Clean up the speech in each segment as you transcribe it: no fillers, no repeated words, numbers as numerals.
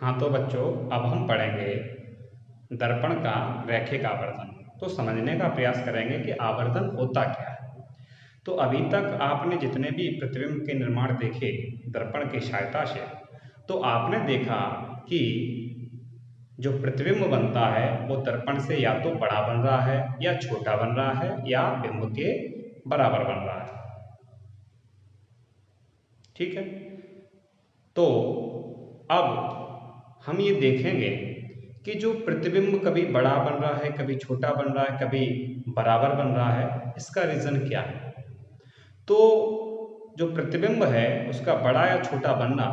हाँ तो बच्चों, अब हम पढ़ेंगे दर्पण का रैखिक आवर्धन। तो समझने का प्रयास करेंगे कि आवर्धन होता क्या है। तो अभी तक आपने जितने भी प्रतिबिंब के निर्माण देखे दर्पण की सहायता से, तो आपने देखा कि जो प्रतिबिंब बनता है वो दर्पण से या तो बड़ा बन रहा है या छोटा बन रहा है या बिंब के बराबर बन रहा है। ठीक है, तो अब हम ये देखेंगे कि जो प्रतिबिंब कभी बड़ा बन रहा है, कभी छोटा बन रहा है, कभी बराबर बन रहा है, इसका रीजन क्या है। तो जो प्रतिबिंब है उसका बड़ा या छोटा बनना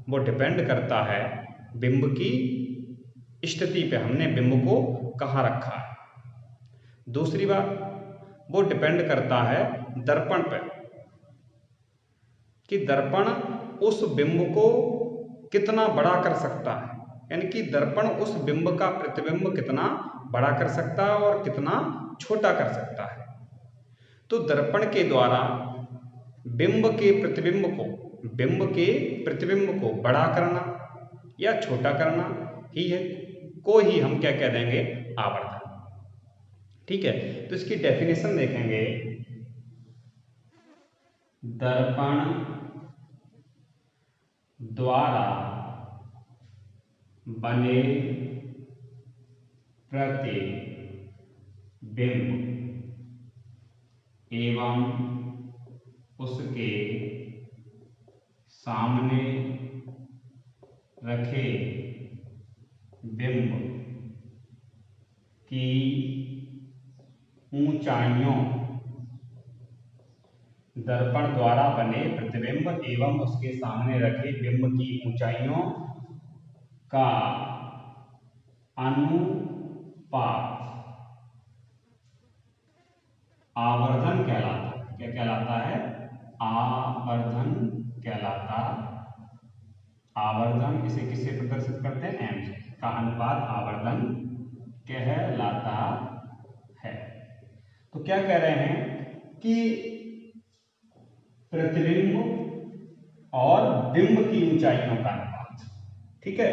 वो डिपेंड करता है बिंब की स्थिति पे, हमने बिंब को कहाँ रखा है। दूसरी बात, वो डिपेंड करता है दर्पण पे कि दर्पण उस बिंब को कितना बड़ा कर सकता है, यानी कि दर्पण उस बिंब का प्रतिबिंब कितना बड़ा कर सकता है और कितना छोटा कर सकता है। तो दर्पण के द्वारा बिंब के प्रतिबिंब को बड़ा करना या छोटा करना ही है, को ही हम क्या कह देंगे, आवर्धन। ठीक है, तो इसकी डेफिनेशन देखेंगे। दर्पण द्वारा बने प्रतिबिंब एवं उसके सामने रखे बिंब की ऊंचाइयों, दर्पण द्वारा बने प्रतिबिंब एवं उसके सामने रखे बिंब की ऊंचाइयों का अनुपात आवर्धन कहलाता है। क्या कहलाता है? आवर्धन कहलाता। आवर्धन इसे किससे प्रदर्शित करते हैं? एम से। का अनुपात आवर्धन कहलाता है। तो क्या कह रहे हैं कि प्रतिबिंब और बिंब की ऊंचाइयों का अनुपात, ठीक है,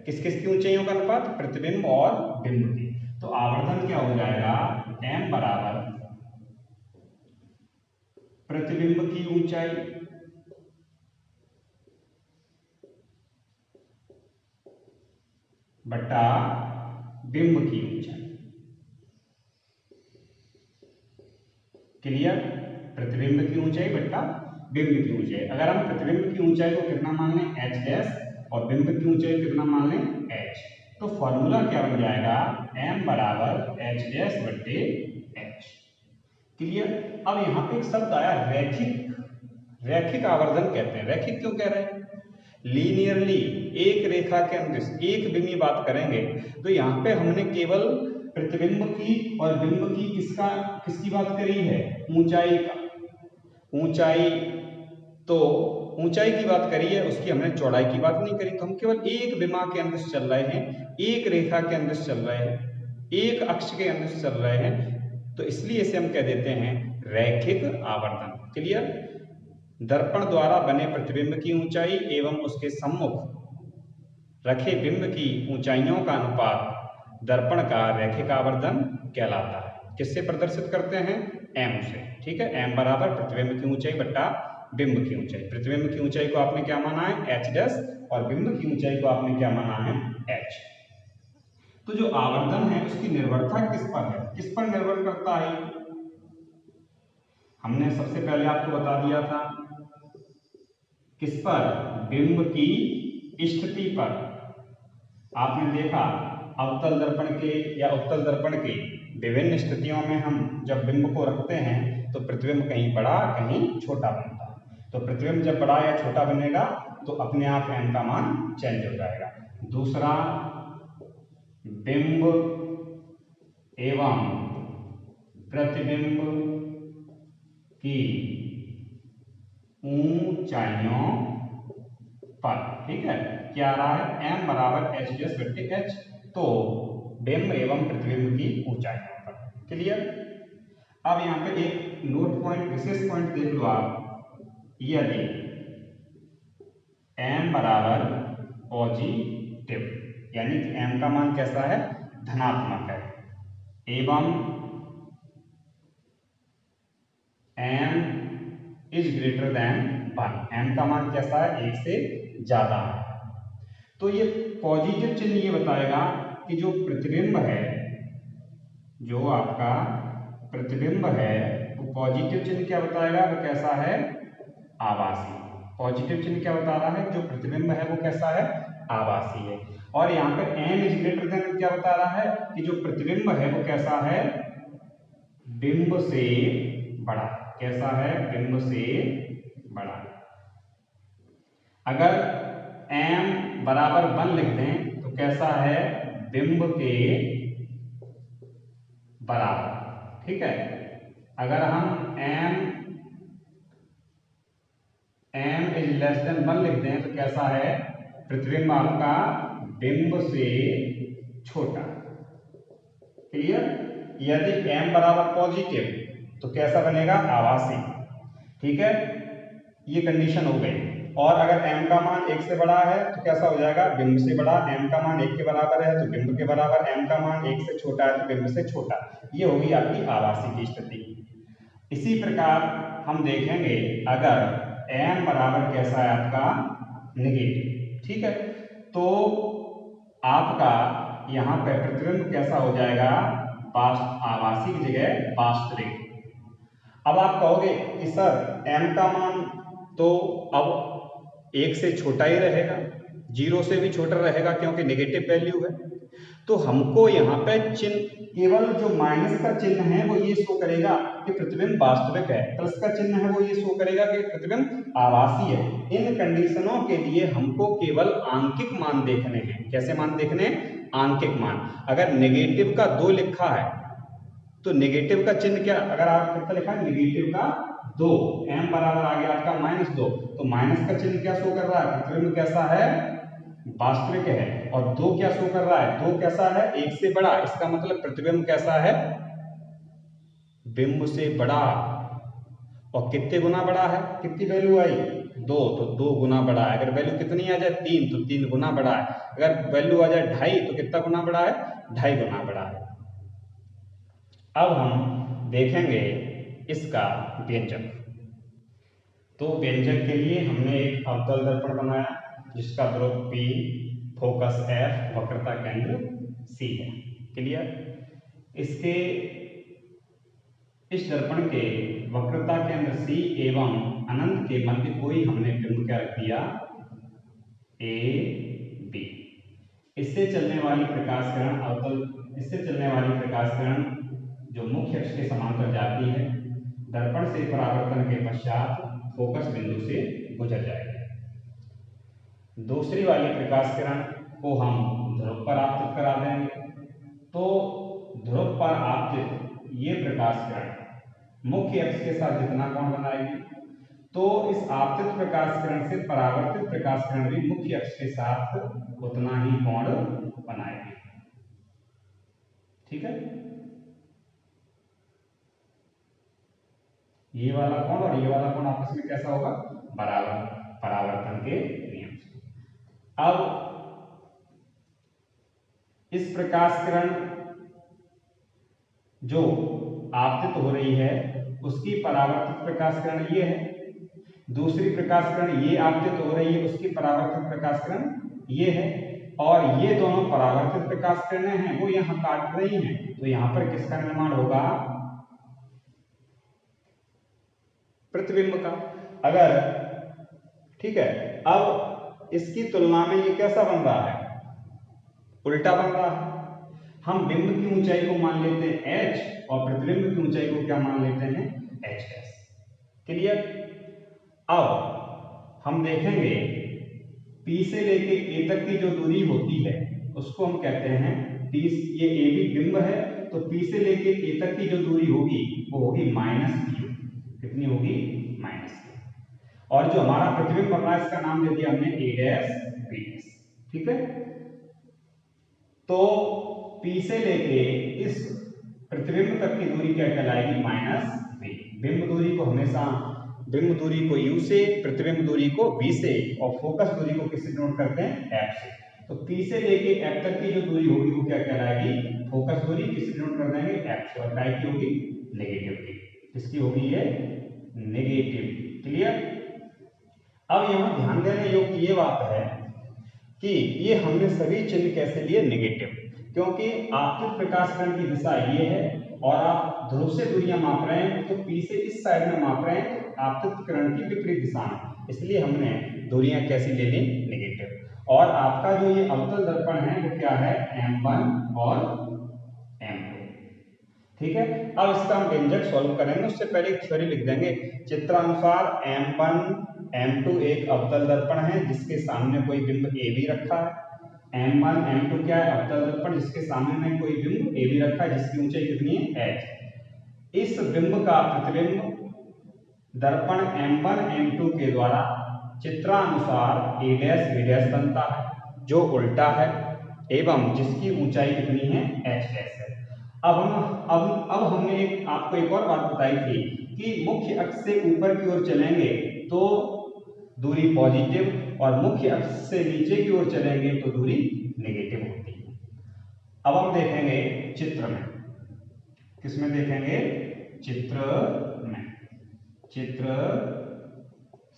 किस किस की ऊंचाइयों का अनुपात? प्रतिबिंब और बिंब की। तो आवर्धन क्या हो जाएगा? m बराबर प्रतिबिंब की ऊंचाई बटा बिंब की ऊंचाई। क्लियर? प्रतिबिंब की ऊंचाई बटा बिंब की ऊंचाई। अगर हम प्रतिबिंब की ऊंचाई को कितना मान लें? h डैश, और बिंब की ऊंचाई कितना मान लें? h। तो फॉर्मूला क्या बन जाएगा? m बराबर h डैश बटे h। क्लियर? अब यहाँ पे एक शब्द आया रैखिक। रैखिक आवर्धन कहते हैं। रैखिक क्यों कह रहे हैं? लीनियरली, एक रेखा के अनुदिश, एक बिंब की बात करेंगे तो यहाँ पे हमने केवल प्रतिबिंब की और बिंब की किसकी बात करी है? ऊंचाई का। ऊंचाई, तो ऊंचाई की बात करी है, उसकी हमने चौड़ाई की बात नहीं करी। तो हम केवल एक बिंब के अनुदिश चल रहे हैं, एक रेखा के अनुदिश चल रहे हैं, एक अक्ष के अनुदिश चल रहे हैं, तो इसलिए इसे हम कह देते हैं रैखिक आवर्धन। क्लियर? दर्पण द्वारा बने प्रतिबिंब की ऊंचाई एवं उसके सम्मुख रखे बिंब की ऊंचाइयों का अनुपात दर्पण का रैखिक आवर्धन कहलाता है। किससे प्रदर्शित करते हैं? m से। ठीक है, m बराबर प्रतिबिंब की ऊंचाई बटा बिंब की ऊंचाई। प्रतिबिंब की ऊंचाई को आपने क्या माना है? h डैश, और बिंब की ऊंचाई को आपने क्या माना है? h। तो जो आवर्धन है उसकी निर्भरता किस पर है? किस पर निर्भर करता है? हमने सबसे पहले आपको बता दिया था, किस पर? बिंब की स्थिति पर। आपने देखा अवतल दर्पण के या उत्तल दर्पण के विभिन्न स्थितियों में हम जब बिंब को रखते हैं तो प्रतिबिंब कहीं बड़ा कहीं छोटा बनता है। तो प्रतिबिंब जब बड़ा या छोटा बनेगा तो अपने आप m का मान चेंज हो जाएगा। दूसरा, बिंब एवं प्रतिबिंब की ऊंचाइयों पर, ठीक है, क्या आ रहा है? m बराबर h डैश बटे h। तो बिंब एवं प्रतिबिंब की ऊंचाइयों पर। क्लियर? अब यहाँ पे एक नोट पॉइंट, विशेष पॉइंट देख लो आप। यदि m बराबर OG पॉजिटिव, यानी कि m का मान कैसा है, धनात्मक है, एवं m is greater than 1, m का मान कैसा है, 1 से ज्यादा है। तो ये पॉजिटिव चिन्ह ये बताएगा कि जो प्रतिबिंब है, जो आपका प्रतिबिंब है, वो पॉजिटिव चिन्ह क्या बताएगा, वो कैसा है, आभासी। पॉजिटिव चिन्ह क्या बता रहा है, जो प्रतिबिंब है वो कैसा है, आभासी है। और यहाँ पे m इज ग्रेटर देन क्या बता रहा है कि जो प्रतिबिंब है वो कैसा है, बिंब से बड़ा, कैसा है, बिंब से बड़ा। अगर m बराबर 1 लिख दें तो कैसा है, बिंब के बराबर, ठीक है। अगर हम m इज लेस देन 1 लिख दें तो कैसा है, प्रतिबिंब आपका बिंब से छोटा। क्लियर। यदि m बराबर पॉजिटिव तो कैसा बनेगा, आभासी, ठीक है, ये कंडीशन हो गई। और अगर m का मान 1 से बड़ा है तो कैसा हो जाएगा, बिंब से बड़ा। m का मान 1 के बराबर है तो बिंब के बराबर, m का मान 1 से छोटा है तो बिंब से छोटा। ये होगी आपकी आभासी की स्थिति। इसी प्रकार हम देखेंगे अगर m बराबर कैसा है आपका, नेगेटिव, ठीक है, तो आपका यहाँ पे प्रतिबिंब कैसा हो जाएगा, आभासी की जगह वास्तविक। अब आप कहोगे कि सर m का मान तो अब 1 से छोटा ही रहेगा, 0 से भी छोटा रहेगा क्योंकि नेगेटिव वैल्यू है। तो हमको यहाँ पे चिन्ह, केवल जो माइनस का चिन्ह है वो ये शो करेगा कि प्रतिबिंब वास्तविक है, प्लस का चिन्ह है वो ये शो करेगा कि प्रतिबिंब आभासी है। इन कंडीशनों के लिए हमको केवल आंकिक मान देखने हैं। कैसे मान देखने हैं, आंकिक मान। अगर नेगेटिव का 2 लिखा है तो नेगेटिव का चिन्ह क्या, अगर आप कितना लिखा है, नेगेटिव का 2, m बराबर आ गया आपका -2, तो माइनस का चिन्ह क्या शो कर रहा है, प्रतिबिंब कैसा है, वास्तविक है। और 2 क्या शो कर रहा है, 2 कैसा है, 1 से बड़ा। इसका मतलब प्रतिबिंब कैसा है, बिंब से बड़ा। और कितने गुना बड़ा है, कितनी वैल्यू आई, 2, तो 2 गुना बड़ा है। अगर वैल्यू कितनी आ जाए 3 तो 3 गुना बड़ा है। अगर वैल्यू आ जाए 2.5 तो कितना गुना बड़ा है, 2.5 गुना बड़ा है। अब हम देखेंगे इसका व्यंजक। तो व्यंजक के लिए हमने एक अवतल दर्पण बनाया जिसका ध्रुव P, फोकस F, वक्रता केंद्र C है। क्लियर। इसके इस दर्पण के वक्रता केंद्र C एवं अनंत के मध्य कोई हमने बिंदु क्या रख दिया, A B। इससे चलने वाली प्रकाश किरण जो मुख्य अक्ष के समांतर जाती है, दर्पण से परावर्तन के पश्चात फोकस बिंदु से गुजर जाएगी। दूसरी वाली प्रकाश किरण को हम ध्रुव पर आपतित करा देंगे। तो ध्रुव पर आपतित ये प्रकाश किरण मुख्य अक्ष के साथ जितना कोण बनाएगी, तो इस आपतित प्रकाश किरण से परावर्तित प्रकाश किरण भी मुख्य अक्ष के साथ उतना ही कोण बनाएगी। ठीक है। ये वाला कोण और ये वाला कोण आपस में कैसा होगा, बराबर, परावर्तन के नियम से। अब इस प्रकाश किरण जो आपतित हो रही है उसकी परावर्तित प्रकाश किरण ये है, दूसरी प्रकाश किरण ये आपतित हो रही है उसकी परावर्तित प्रकाश किरण ये है, और ये दोनों परावर्तित प्रकाश किरणें हैं वो यहाँ काट रही हैं। तो यहाँ पर किसका निर्माण होगा, प्रतिबिंब का। अगर ठीक है, अब इसकी तुलना में ये कैसा बन रहा है, उल्टा बन रहा है। हम बिंब की ऊंचाई को मान लेते हैं h और प्रतिबिंब की ऊंचाई को क्या मान लेते हैं, h'। क्लियर। अब हम देखेंगे P से लेके A तक की जो दूरी होती है उसको हम कहते हैं P। ये AB बिंब है तो P से लेके A तक की जो दूरी होगी वो होगी -q। कितनी होगी, -q। और जो हमारा प्रतिबिंब बन रहा है इसका नाम दे दिया हमने A', B'। ठीक है। तो P से लेके इस प्रतिबिंब तक की दूरी क्या कहलाएगी, -v। बिंब दूरी को हमेशा, बिंब दूरी को u से, प्रतिबिंब दूरी को v से और फोकस दूरी को किससे डिनोट करते हैं, f से। तो P से लेके F तक की जो दूरी होगी वो क्या कहलाएगी, फोकस दूरी। किससे डिनोट कर देंगे, F से, और काय की होगी, नेगेटिव की। किसकी होगी ये, नेगेटिव। क्लियर। अब यहाँ ध्यान देने योग्य ये बात है कि ये हमने सभी चिन्ह कैसे लिए, नेगेटिव, क्योंकि आपतित प्रकाशकण की दिशा ये है और आप ध्रुव से दूरियां माप रहे हैं, तो P से इस साइड में माप रहे हैं, तो आपतित किरण की विपरीत दिशा में, इसलिए हमने दूरियां कैसी ले ली, नेगेटिव। और आपका जो ये अवतल दर्पण है वो क्या है, M1 और M2। ठीक है। अब इसका हम व्यंजक सॉल्व करेंगे, उससे पहले एक थ्योरी लिख देंगे। चित्रानुसार M1 M2 एक अवतल दर्पण है जिसके सामने कोई बिंब A भी रखा है। M1 M2 क्या है, अवतल दर्पण जिसके सामने में कोई बिंब A भी रखा है, जिसकी ऊंचाई कितनी है, h। इस बिंब का प्रतिबिंब दर्पण M1 M2 के द्वारा चित्रानुसार A डैश B डैश बनता है, जो उल्टा है, एवं जिसकी ऊंचाई कितनी है, h डैश है। अब हमने आपको एक और बात बताई थी कि मुख्य अक्ष से ऊपर की ओर चलेंगे तो दूरी पॉजिटिव, और मुख्य अक्ष से नीचे की ओर चलेंगे तो दूरी नेगेटिव होती है। अब हम देखेंगे चित्र में, किसमें देखेंगे, चित्र में, चित्र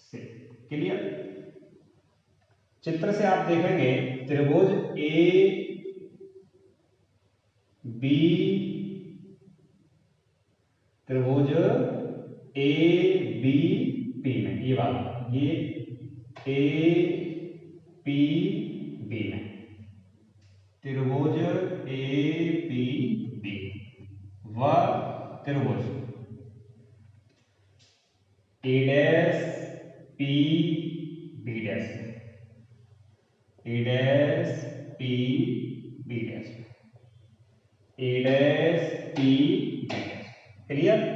से। क्लियर। चित्र से आप देखेंगे त्रिभुज ए बी, त्रिभुज ए बी पी में, ये वाला, ये ए पी बी में, त्रिभुज ए पी बी, व त्रिभुज A dash P B dash में, A dash P B dash में, A dash P B dash. Clear.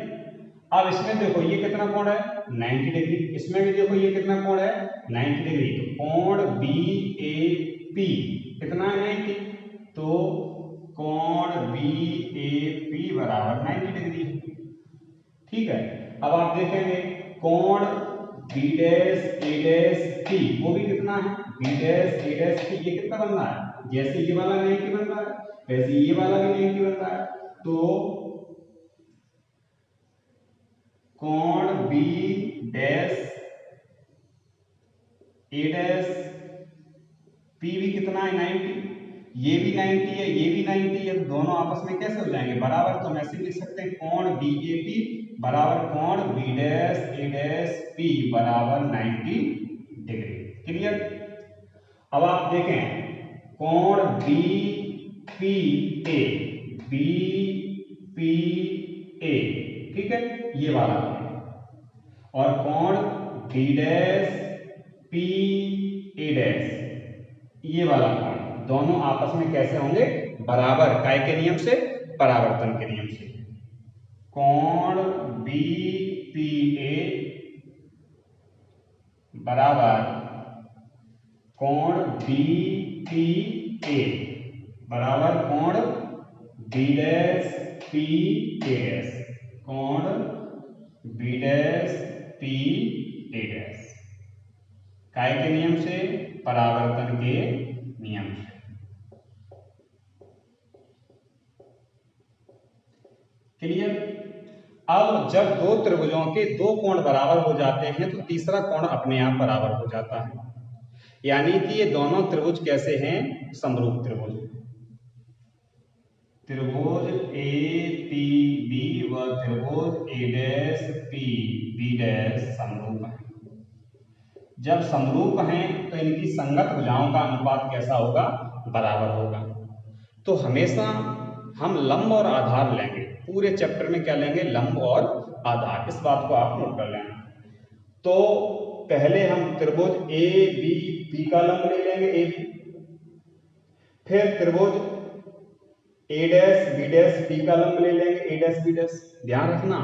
अब इसमें देखो ये कितना कोण है, 90 डिग्री। इसमें भी देखो ये कितना कोण है, 90 डिग्री। तो कोण बी ए पी कितना है, 90। तो कोण बी ए पी बराबर 90 डिग्री। ठीक है। अब आप देखेंगे कोण B dash A dash P, वो भी कितना है, B dash A dash P, ये कितना बन रहा है, जैसे ये वाला 90 बन रहा है वैसे ये वाला भी 90 बन रहा है। तो कोण B dash A dash P भी कितना है, 90। ये भी 90 है, ये भी 90 है, तो दोनों आपस में कैसे हो जाएंगे, बराबर। तो हम ऐसे लिख सकते हैं कोण बी ए पी बराबर कोण B dash A dash P बराबर 90 डिग्री। क्लियर। अब आप देखें कोण B P A, B P A, ठीक है, ये वाला, और कोण B dash P A dash, ये वाला कोण, दोनों आपस में कैसे होंगे, बराबर। काय के नियम से, परावर्तन के नियम से। कोण बी पी ए बराबर कोण बी पी ए बराबर कोण B dash P A dash, कोण B dash P A dash. काय के नियम से, परावर्तन के नियम से। क्लियर। अब जब दो त्रिभुजों के दो कोण बराबर हो जाते हैं तो तीसरा कोण अपने आप बराबर हो जाता है, यानी कि ये दोनों त्रिभुज कैसे हैं, समरूप त्रिभुज। त्रिभुज ए पी बी व त्रिभुज A dash P B dash समरूप हैं। जब समरूप हैं तो इनकी संगत भुजाओं का अनुपात कैसा होगा, बराबर होगा। तो हमेशा हम लंब और आधार लेंगे, पूरे चैप्टर में क्या लेंगे, लंब और आधार। इस बात को आप नोट कर लेना। तो पहले हम त्रिभुज ए बी पी का लंब ले लेंगे, ए बी, फिर त्रिभुज A dash B dash P का लंब ले लेंगे, ए डैश बी डैश। ध्यान रखना,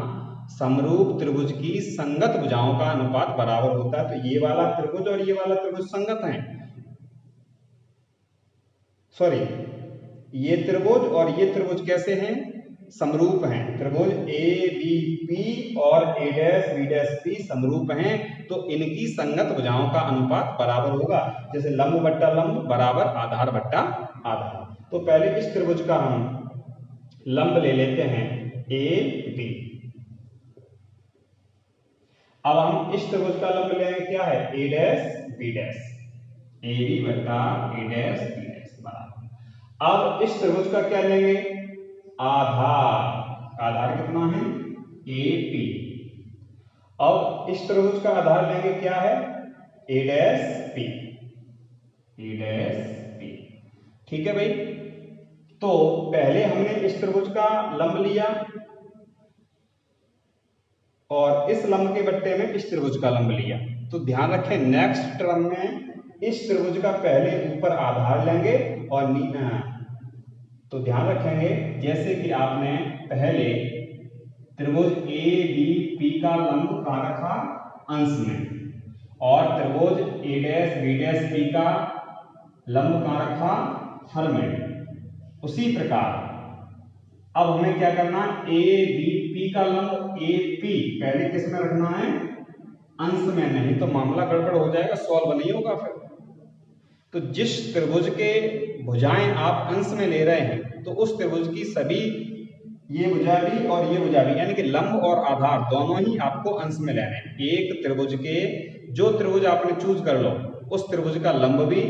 समरूप त्रिभुज की संगत भुजाओं का अनुपात बराबर होता है। तो ये वाला त्रिभुज और ये वाला त्रिभुज संगत हैं, सॉरी, ये त्रिभुज और ये त्रिभुज कैसे हैं, समरूप हैं, त्रिभुज ए बी पी और ए डैश बी डैश पी समरूप हैं, तो इनकी संगत भुजाओं का अनुपात बराबर होगा। जैसे लंब बट्टा लंब बराबर आधार बट्टा आधार। तो पहले इस त्रिभुज का हम लंब ले लेते हैं ए बी। अब हम इस त्रिभुज का लंब लेंगे, क्या है, A dash B dash, A B बट्टा ए डैश बी डैश बराबर। अब इस त्रिभुज का क्या लेंगे, आधार। आधार कितना है, ए पी। अब इस त्रिभुज का आधार लेंगे, क्या है, A dash P, A dash P. ठीक है भाई। तो पहले हमने इस त्रिभुज का लंब लिया और इस लंब के बट्टे में इस त्रिभुज का लंब लिया। तो ध्यान रखें, नेक्स्ट टर्म में इस त्रिभुज का पहले ऊपर आधार लेंगे और तो ध्यान रखेंगे, जैसे कि आपने पहले त्रिभुज ए बी पी का लंब कहाँ रखा, अंश में, और त्रिभुज A dash B dash P का लंब कहाँ रखा, हर में। उसी प्रकार अब हमें क्या करना है, ए बी पी का लंब ए पी पहले किस में रखना है, अंश में, नहीं तो मामला गड़बड़ हो जाएगा, सॉल्व नहीं होगा फिर। तो जिस त्रिभुज के भुजाएं आप अंश में ले रहे हैं, तो उस त्रिभुज की सभी ये भुजा भी और ये भुजा भी, यानी कि लंब और आधार दोनों ही आपको अंश में लेने हैं। एक त्रिभुज के, जो त्रिभुज आपने चूज कर लो, उस त्रिभुज का लंब भी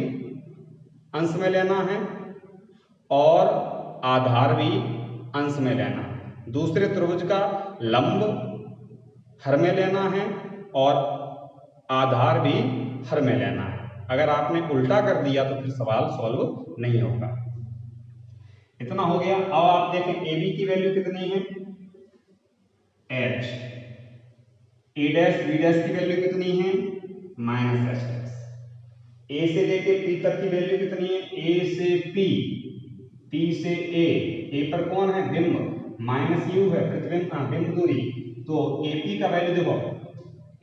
अंश में लेना है और आधार भी अंश में लेना है। दूसरे त्रिभुज का लंब हर में लेना है और आधार भी हर में लेना है। अगर आपने उल्टा कर दिया तो फिर सवाल सॉल्व नहीं होगा। इतना हो गया। अब आप देखें ए बी की वैल्यू कितनी है, एच। ए डैश बी डैश की वैल्यू कितनी है, माइनस एच डैश। ए से लेके पी तक की वैल्यू कितनी है, ए से पी, पी से ए पर कौन है, बिंब, माइनस यू है प्रतिबिंब, बिंब दूरी। तो ए पी का वैल्यू देखो,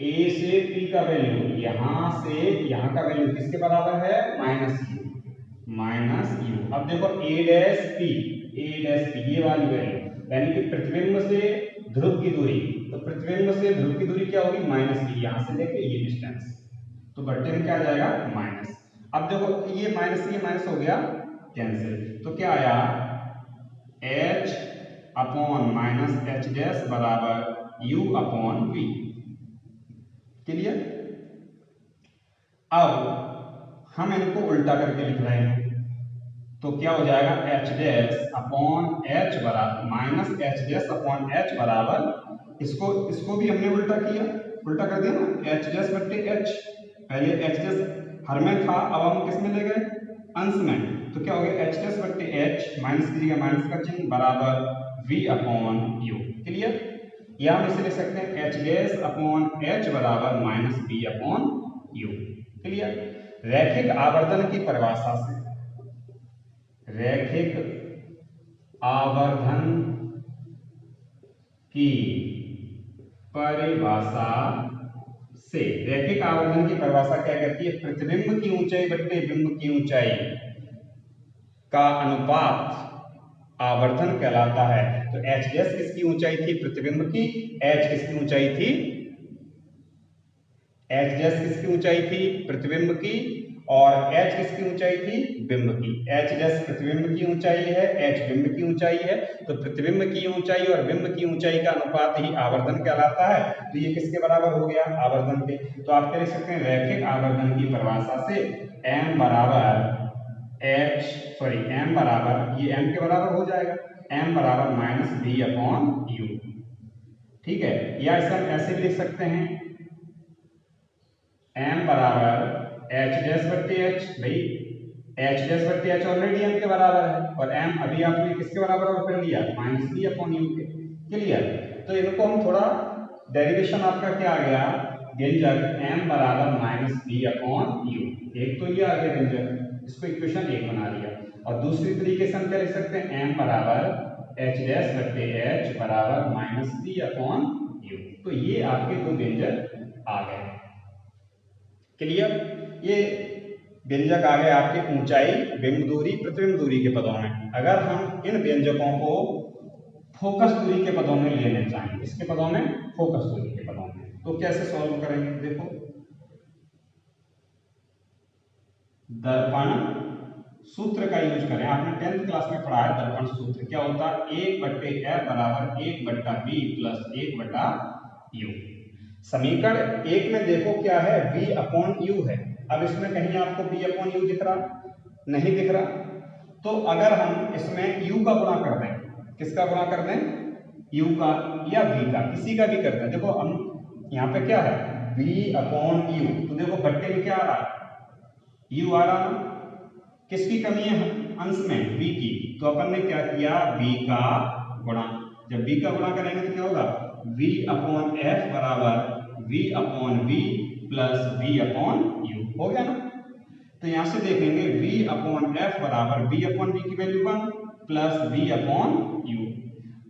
ए से पी का वैल्यू, यहां से यहां का वैल्यू किसके बराबर है, माइनस यू, माइनस यू। अब देखो ए डैश पी, ये वाली वैल्यू, यानी कि प्रतिबिंब से ध्रुव की दूरी, तो प्रतिबिंब से ध्रुव की दूरी क्या होगी, माइनस की, यहां से लेके ये डिस्टेंस, तो बट्टे में क्या आ जाएगा, माइनस। अब देखो ये माइनस हो गया कैंसिल, तो क्या आया, h upon minus H dash बराबर u अपॉन v। क्लियर। अब हम इनको उल्टा करके लिख रहे हैं, तो क्या हो जाएगा, एच डैश अपॉन एच बराबर minus H dash upon H बराबर, इसको भी हमने उल्टा किया, उल्टा कर दिया ना, एच डैश बट्टे एच। पहले एच डैश हर में था, अब हम किस में ले गए, अंश में, तो क्या हो गया, एच डैश बट्टे एच, माइनस की जगह माइनस का चिन्ह, बराबर v अपॉन u। क्लियर। या हम इसे लिख सकते हैं एच डैश अपॉन एच बराबर minus b upon u। Clear. रैखिक आवर्धन की परिभाषा से, रैखिक आवर्धन की परिभाषा से, रैखिक आवर्धन की परिभाषा क्या कहती है, प्रतिबिंब की ऊंचाई बट्टे बिंब की ऊंचाई का अनुपात आवर्धन कहलाता है। तो एच डैश किसकी ऊंचाई थी, प्रतिबिंब की, एच किसकी ऊंचाई थी, एच डैश किसकी ऊंचाई थी, प्रतिबिंब की, और h किसकी ऊंचाई थी, बिंब की। h डैश प्रतिबिंब की ऊंचाई है, h बिंब की ऊंचाई है, तो प्रतिबिंब की ऊंचाई और बिंब की ऊंचाई का अनुपात ही आवर्धन कहलाता है। तो ये किसके बराबर हो गया, आवर्धन के। तो आप क्या लिख सकते हैं, रैखिक आवर्धन की परिभाषा से m बराबर m बराबर, ये m के बराबर हो जाएगा, m बराबर माइनस b अपॉन u। ठीक है। या इसे हम ऐसे भी लिख सकते हैं, m बराबर एच डैश बट्टे एच, भाई एच डैश बट्टे एच ऑलरेडी m के बराबर है, और m अभी आपने किसके बराबर कर लिया, माइनस b अपॉन u के। क्लियर। तो इनको हम थोड़ा डेरिवेशन आपका क्या आ गया, व्यंजक m बराबर माइनस b अपॉन u, एक तो ये आ गया व्यंजक, इसको इक्वेशन 1 बना लिया। और दूसरी तरीके से हम क्या लिख सकते हैं, m बराबर एच डैश बट्टे एच बराबर माइनस b अपॉन u। तो ये आपके दो व्यंजक आ गए। क्लियर। ये व्यंजक आ गए आपके ऊंचाई, बिंब दूरी, प्रतिबिंब दूरी के पदों में। अगर हम इन व्यंजकों को फोकस दूरी के पदों में लेने चाहिए। इसके पदों में, फोकस दूरी के पदों में। तो कैसे सॉल्व करेंगे, देखो दर्पण सूत्र का यूज करें। आपने 10th क्लास में पढ़ा है दर्पण सूत्र। क्या होता है, 1/f बराबर 1/b प्लस 1/u। समीकरण 1 में देखो क्या है, v/u है। अब इसमें कहीं आपको v/u दिख रहा, नहीं दिख रहा। तो अगर हम इसमें u का गुणा कर दें, किसका गुणा कर दें, u का या v का, किसी का भी करते हैं। देखो हम यहाँ पे क्या है, v/u, तो देखो बट्टे में क्या आ रहा है, u आ रहा है। किसकी कमी है अंश में, v की। तो अपन ने क्या किया, v का गुणा। जब v का गुणा करेंगे तो क्या होगा, v/f बराबर v/v प्लस v/u हो गया ना। तो यहां से देखेंगे v/f बराबर v/v की वैल्यू 1 प्लस v/u।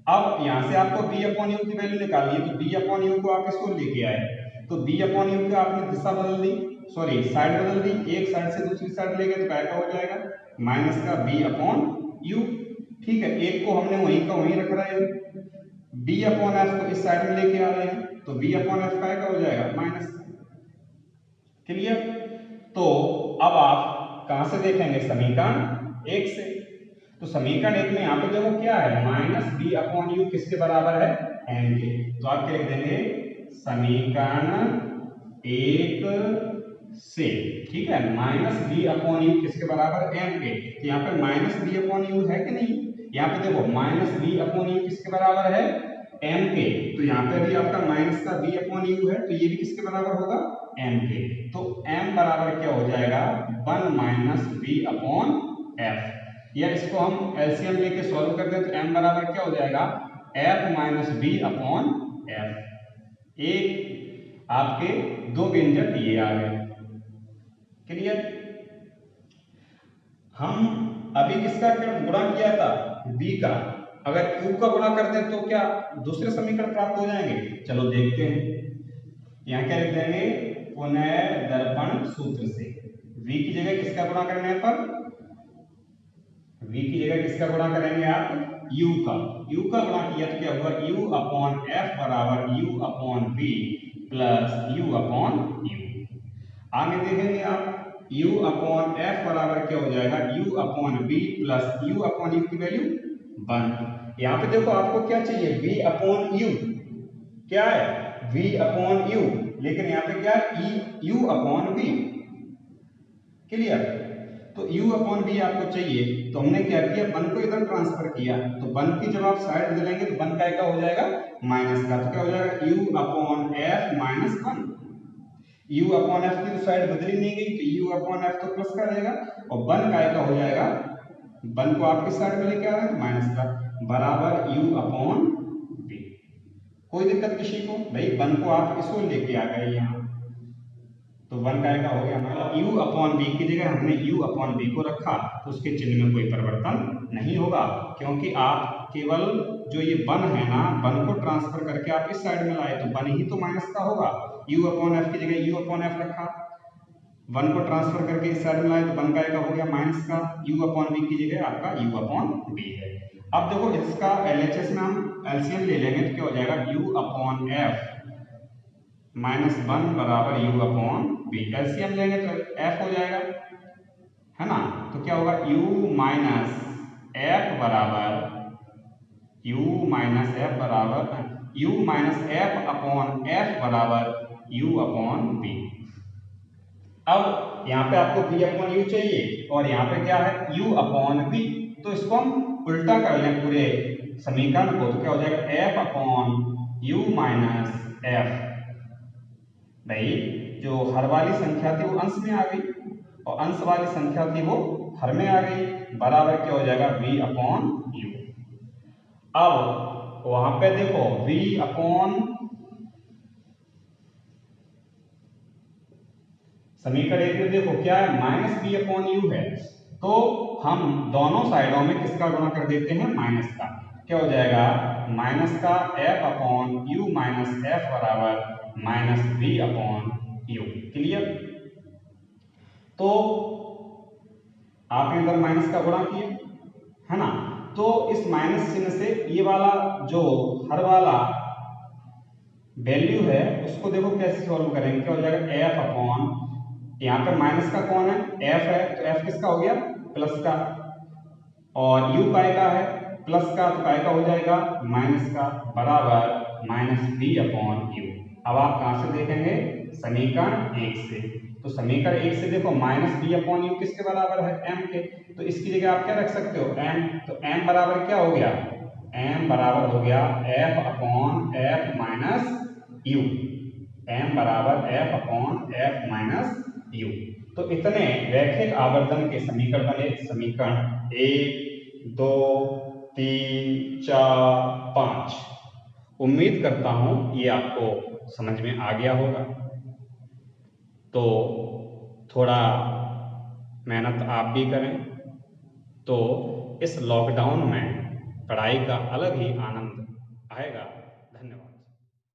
अब यहां से आपको v/u की वैल्यू निकालनी है, तो v/u को आप इसको लेके आए, तो v/u की आपने दिशा बदल दी, सॉरी साइड बदल दी, एक साइड से दूसरी साइड ले गए तो क्या हो जाएगा, माइनस का v/u। ठीक है, एक को हमने वहीं का वहीं रख रहे हैं, v/f को इस साइड में लेके आ रहे हैं, तो v/f का हो जाएगा माइनस। क्लियर। तो अब आप कहां से देखेंगे, समीकरण 1 से। तो समीकरण 1 में यहां पे देखो क्या है, माइनस v/u किसके बराबर है, m के। तो आप क्या लिख देंगे, समीकरण 1 से, ठीक है, माइनस v/u किसके बराबर, m के। तो यहाँ पे माइनस v/u है कि नहीं, यहाँ पे देखो माइनस v/u किसके बराबर है, m के। तो यहाँ पे भी आपका माइनस का v/u है, तो ये भी किसके बराबर होगा, m के। तो m बराबर क्या हो जाएगा, 1 माइनस v/f। या इसको हम एलसीएम लेके सॉल्व कर दें तो m बराबर क्या हो जाएगा, f माइनस v/f। एक आपके दो व्यंजक ये आ गए। क्लियर। हम अभी किसका गुणा किया था, v का। अगर q का गुणा कर दें तो क्या दूसरे समीकरण प्राप्त हो जाएंगे, चलो देखते हैं। यहाँ क्या लिख देंगे, पुनः दर्पण सूत्र से v की जगह किसका गुणा करने पर, v की जगह किसका गुणा करेंगे आप, u का। u का गुणा किया तो क्या हुआ, u/f बराबर u/v प्लस u/u। आगे देखेंगे आप, u/f बराबर क्या हो जाएगा, u/v प्लस u/u की वैल्यू 1। यहाँ पे देखो आपको क्या चाहिए, v/u क्या है, v/u, लेकिन यहाँ पे क्या है, u/v। क्लियर। तो u/v आपको चाहिए, तो हमने क्या किया, 1 को इधर ट्रांसफर किया, तो 1 की जब आप साइड बदलेंगे तो 1 का क्या हो जाएगा, माइनस का। तो क्या हो जाएगा, u/f माइनस 1। u/f की तो साइड बदली नहीं गई, तो u/f तो प्लस का रहेगा, और 1 का हो जाएगा, 1 को आप किस साइड में लेके आ रहे हैं, माइनस का, बराबर u/v। कोई दिक्कत किसी को, भाई 1 को आप इसको लेके आ गए यहाँ, तो 1 का हो गया हमारा u/v की जगह हमने u/v को रखा, तो उसके चिन्ह में कोई परिवर्तन नहीं होगा, क्योंकि आप केवल जो ये 1 है ना, 1 को ट्रांसफर करके आप इस साइड में लाए, तो 1 ही तो माइनस का होगा। u/f की जगह u/f रखा, 1 को ट्रांसफर करके इस साइड में लाए, तो 1 का हो गया माइनस का, u/v की जगह आपका u/v है। अब देखो इसका LHS में हम एलसीएम ले लेंगे तो क्या हो जाएगा, u/f माइनस 1 बराबर u/v। एलसीएम लेंगे तो f हो जाएगा, है ना। तो क्या होगा, u माइनस f बराबर u माइनस f बराबर u/v। अब यहाँ पे आपको v/u चाहिए और यहाँ पे क्या है, u/v। तो इसको हम उल्टा कर लें पूरे समीकरण को, तो क्या हो जाएगा, f/u माइनस f। भाई जो हर वाली संख्या थी वो अंश में आ गई, और अंश वाली संख्या थी वो हर में आ गई, बराबर क्या हो जाएगा, v/u। अब वहां पे देखो समीकरण 1 में देखो क्या है, माइनस v/u है, तो हम दोनों साइडों में किसका गुणा कर देते हैं, माइनस का। क्या हो जाएगा, माइनस का f/u माइनस f बराबर माइनस v/u। क्लियर। तो आपने इधर माइनस का गुणा किया, है ना, तो इस माइनस चिन्ह से ये वाला जो हर वाला वैल्यू है उसको देखो कैसे सॉल्व करेंगे। क्या हो जाएगा, एफ अपॉन, यहाँ पे माइनस का कौन है, एफ है, तो एफ किसका हो गया, प्लस का, और यू काय का है, प्लस का, तो काय का हो जाएगा माइनस का, बराबर माइनस बी अपॉन यू। अब आप कहां से देखेंगे, समीकरण 1 से। तो समीकरण 1 से देखो माइनस बी अपॉन यू किसके बराबर है, एम के, तो इसकी जगह आप क्या रख सकते हो, एम। तो एम बराबर क्या हो गया, एम बराबर हो गया F upon F minus U, M बराबर F upon F minus U. तो इतने रैखिक आवर्धन के समीकरण बने, समीकरण 1 2 3 4 5। उम्मीद करता हूं ये आपको समझ में आ गया होगा। तो थोड़ा मेहनत आप भी करें, तो इस लॉकडाउन में पढ़ाई का अलग ही आनंद आएगा।